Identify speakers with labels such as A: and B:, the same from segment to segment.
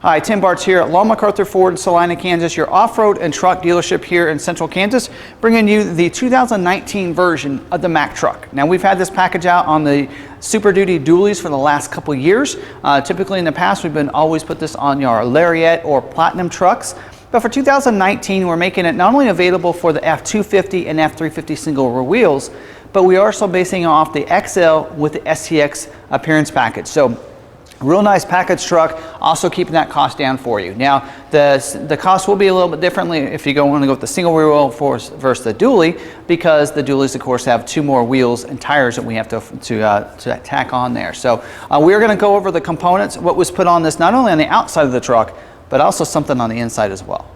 A: Hi, Tim Bartz here at McArthur Ford in Salina, Kansas, your off-road and truck dealership here in central Kansas, bringing you the 2019 version of the Mack truck. Now, we've had this package out on the Super Duty dualies for the last couple years. Typically in the past, we've been always put this on our Lariat or Platinum trucks. But for 2019, we're making it not only available for the F250 and F350 single rear wheels, but we are also basing it off the XL with the STX appearance package. So, real nice package truck, also keeping that cost down for you. Now, the cost will be a little bit differently if you want to go with the single rear wheel versus the dually, because the dualies, of course, have two more wheels and tires that we have to tack on there. So we are going to go over the components, what was put on this, not only on the outside of the truck, but also something on the inside as well.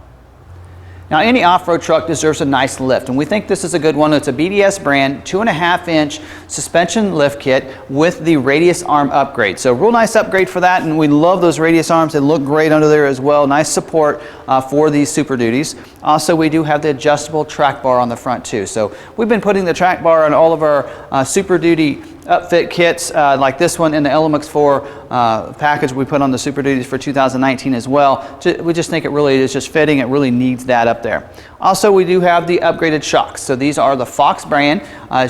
A: Now, any off-road truck deserves a nice lift, and we think this is a good one. It's a BDS brand, 2.5-inch suspension lift kit with the radius arm upgrade. So real nice upgrade for that, and we love those radius arms. They look great under there as well. Nice support for these Super Duties. Also, we do have the adjustable track bar on the front too. So we've been putting the track bar on all of our Super Duty upfit kits like this one in the Elemix 4 package we put on the Super Duties for 2019 as well. We just think it really is just fitting. It really needs that up there. Also, we do have the upgraded shocks. So these are the Fox brand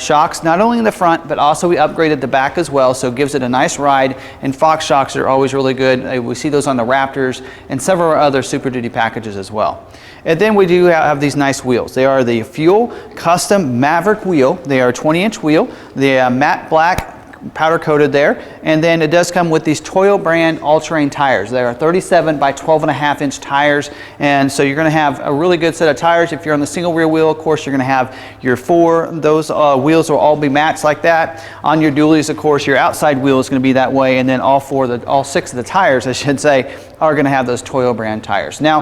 A: shocks, not only in the front, but also we upgraded the back as well. So it gives it a nice ride, and Fox shocks are always really good. We see those on the Raptors and several other Super Duty packages as well. And then we do have these nice wheels. They are the Fuel Custom Maverick wheel. They are a 20-inch wheel. They are matte black, powder coated there, and then it does come with these Toyo brand all-terrain tires. They are 37 by 12.5-inch tires, and so you're going to have a really good set of tires. If you're on the single rear wheel, of course, you're going to have your those wheels will all be matched like that. On your dualies, of course, your outside wheel is going to be that way, and then all six of the tires, I should say, are going to have those Toyo brand tires. Now,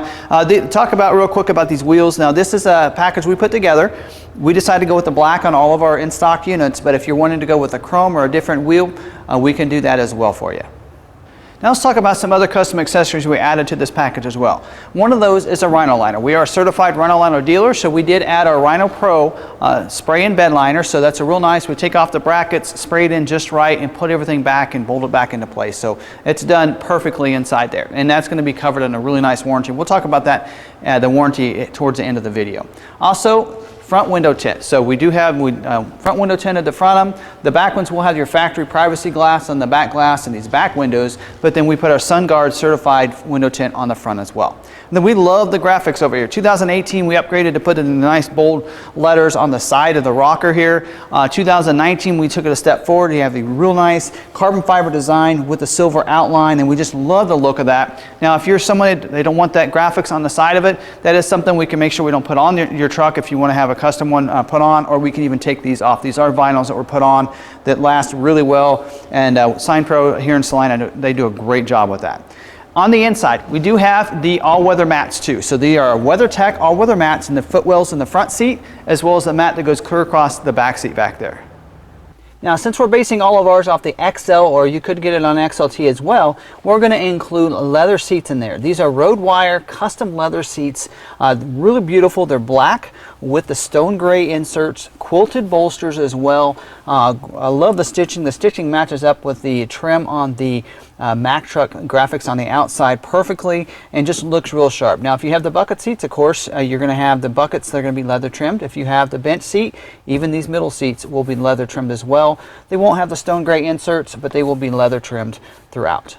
A: talk about real quick about these wheels. Now, this is a package we put together. We decided to go with the black on all of our in-stock units, but if you're wanting to go with a chrome or a different wheel, we can do that as well for you. Now let's talk about some other custom accessories we added to this package as well. One of those is a Rhino liner. We are a certified Rhino liner dealer, so we did add our Rhino Pro spray and bed liner. So that's a real nice. We take off the brackets, spray it in just right, and put everything back and bolt it back into place. So it's done perfectly inside there, and that's going to be covered in a really nice warranty. We'll talk about that, the warranty, towards the end of the video. Also, front window tint. So we do have front window tint at the front of them. The back ones will have your factory privacy glass on the back glass and these back windows, but then we put our SunGuard certified window tint on the front as well. And then we love the graphics over here. 2018, we upgraded to put in the nice bold letters on the side of the rocker here. 2019, we took it a step forward. You have the real nice carbon fiber design with the silver outline, and we just love the look of that. Now, if you're somebody, they don't want that graphics on the side of it, that is something we can make sure we don't put on your truck if you want to have a custom one put on, or we can even take these off. These are vinyls that were put on that last really well, and Sign Pro here in Salina, they do a great job with that. On the inside, we do have the all-weather mats too. So they are WeatherTech all-weather mats in the footwells in the front seat, as well as the mat that goes clear across the back seat back there. Now, since we're basing all of ours off the XL, or you could get it on XLT as well, we're going to include leather seats in there. These are road wire custom leather seats, really beautiful. They're black with the stone gray inserts, quilted bolsters as well. I love the stitching. The stitching matches up with the trim on the Mack truck graphics on the outside perfectly, and just looks real sharp. Now, if you have the bucket seats, of course, you're going to have the buckets that are going to be leather trimmed. If you have the bench seat, even these middle seats will be leather trimmed as well. They won't have the stone gray inserts, but they will be leather trimmed throughout.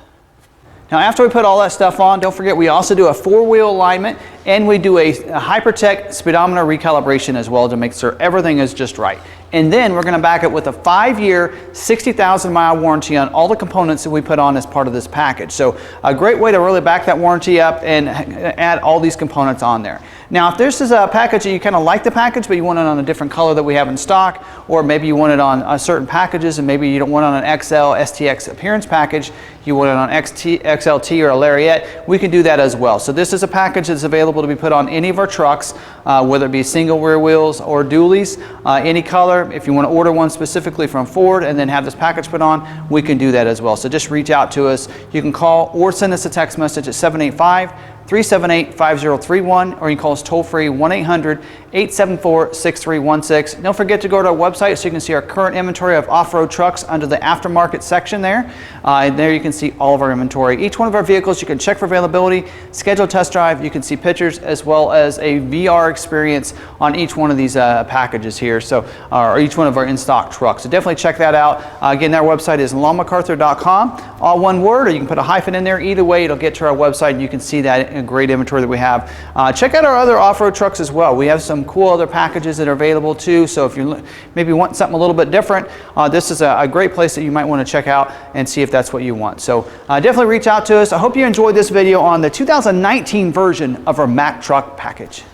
A: Now, after we put all that stuff on, don't forget we also do a 4-wheel alignment, and we do a Hypertech speedometer recalibration as well to make sure everything is just right. And then we're going to back it with a 5-year, 60,000-mile warranty on all the components that we put on as part of this package. So a great way to really back that warranty up and add all these components on there. Now, if this is a package that you kind of like the package, but you want it on a different color that we have in stock, or maybe you want it on certain packages, and maybe you don't want it on an XL, STX appearance package, you want it on XLT or a Lariat, we can do that as well. So this is a package that's available to be put on any of our trucks, whether it be single rear wheels or dualies, any color. If you want to order one specifically from Ford and then have this package put on, we can do that as well. So just reach out to us. You can call or send us a text message at 785 378-5031, or you can call us toll free 1-800-874-6316. Don't forget to go to our website so you can see our current inventory of off-road trucks under the aftermarket section there. And there you can see all of our inventory. Each one of our vehicles you can check for availability, schedule a test drive, you can see pictures as well as a VR experience on each one of these packages here, so or each one of our in-stock trucks. So definitely check that out. Again, our website is lawmcarthur.com, all one word, or you can put a hyphen in there. Either way, it'll get to our website and you can see that in a great inventory that we have. Check out our other off-road trucks as well. We have some cool other packages that are available too, so if you maybe want something a little bit different, this is a great place that you might want to check out and see if that's what you want. So definitely reach out to us. I hope you enjoyed this video on the 2019 version of our Mack truck package.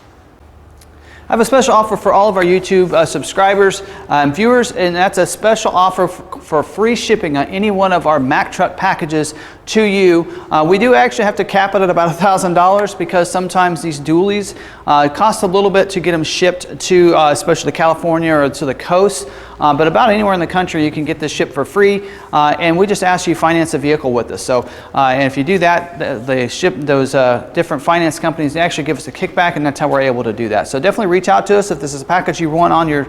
A: I have a special offer for all of our YouTube subscribers and viewers, and that's a special offer for free shipping on any one of our Mack truck packages to you. We do actually have to cap it at about $1,000 because sometimes these dualies cost a little bit to get them shipped to, especially to California or to the coast. But about anywhere in the country you can get this shipped for free, and we just ask you finance a vehicle with us. So, and if you do that, they ship those different finance companies. They actually give us a kickback, and that's how we're able to do that. So definitely reach out to us if this is a package you want on your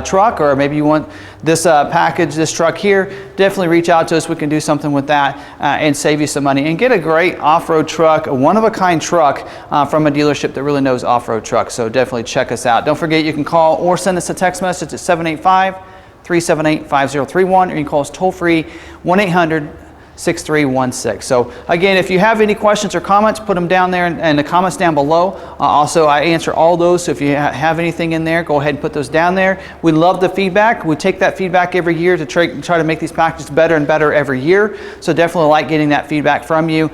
A: truck, or maybe you want this package, this truck here. Definitely reach out to us. We can do something with that and save you some money and get a great off-road truck, a one-of-a-kind truck from a dealership that really knows off-road trucks. So definitely check us out. Don't forget you can call or send us a text message at 785-378-5031, or you can call us toll free 1-800-6316. So again, if you have any questions or comments, put them down there in the comments down below. Also, I answer all those, so if you have anything in there, go ahead and put those down there. We love the feedback. We take that feedback every year to try to make these packages better and better every year. So definitely like getting that feedback from you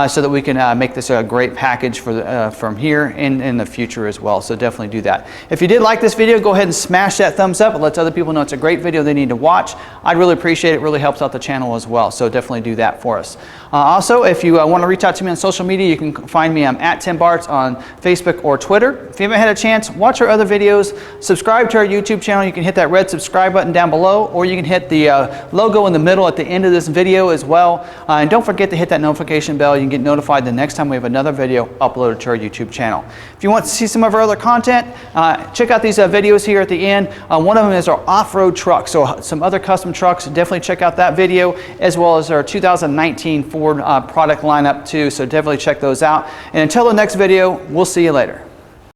A: so that we can make this a great package for from here in the future as well. So definitely do that. If you did like this video, go ahead and smash that thumbs up. It lets other people know it's a great video they need to watch. I'd really appreciate it. It really helps out the channel as well. So definitely do that for us. Also, if you want to reach out to me on social media, you can find me at Tim Bartz on Facebook or Twitter. If you haven't had a chance, watch our other videos, subscribe to our YouTube channel. You can hit that red subscribe button down below, or you can hit the logo in the middle at the end of this video as well. And don't forget to hit that notification bell. You can get notified the next time we have another video uploaded to our YouTube channel. If you want to see some of our other content, check out these videos here at the end. One of them is our off-road truck, so some other custom trucks. Definitely check out that video, as well as our 2019 Ford product lineup too, so definitely check those out. And until the next video, we'll see you later.